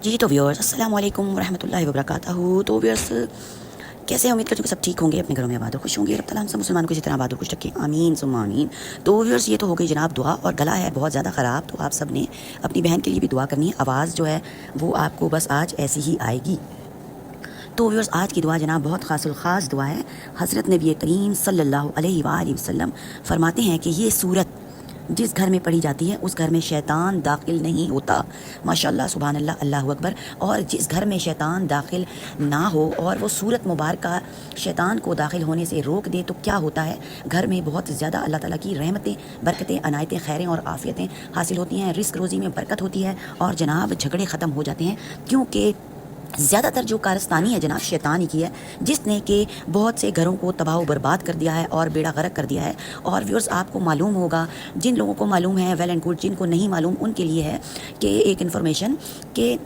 جی تو ویورس السلام علیکم ورحمۃ اللہ وبرکاتہ. تو ویورس کیسے ہیں؟ امید کرتی ہوں کہ سب ٹھیک ہوں گے، اپنے گھروں میں آباد اور خوش ہوں گے. رب تعالیٰ ہم سب مسلمان کو اسی طرح آباد اور خوش رکھے، آمین ثم آمین. تو ویورس یہ تو ہو گئی جناب دعا، اور گلا ہے بہت زیادہ خراب، تو آپ سب نے اپنی بہن کے لیے بھی دعا کرنی ہے. آواز جو ہے وہ آپ کو بس آج ایسی ہی آئے گی. تو ویورس آج کی دعا جناب بہت خاص الخاص دعا ہے. حضرت نبی کریم صلی اللہ علیہ وآلہ وسلم فرماتے ہیں کہ یہ صورت جس گھر میں پڑھی جاتی ہے اس گھر میں شیطان داخل نہیں ہوتا. ماشاءاللہ سبحان اللہ، اللہ اکبر. اور جس گھر میں شیطان داخل نہ ہو اور وہ صورت مبارکہ شیطان کو داخل ہونے سے روک دے تو کیا ہوتا ہے؟ گھر میں بہت زیادہ اللہ تعالیٰ کی رحمتیں، برکتیں، عنایتیں، خیریں اور عافیتیں حاصل ہوتی ہیں. رزق روزی میں برکت ہوتی ہے اور جناب جھگڑے ختم ہو جاتے ہیں، کیونکہ زیادہ تر جو کارستانی ہے جناب شیطان ہی کی ہے، جس نے کہ بہت سے گھروں کو تباہ و برباد کر دیا ہے اور بیڑا غرق کر دیا ہے. اور ویورس آپ کو معلوم ہوگا، جن لوگوں کو معلوم ہے ویل اینڈ گڈ، جن کو نہیں معلوم ان کے لیے ہے کہ ایک انفارمیشن کہ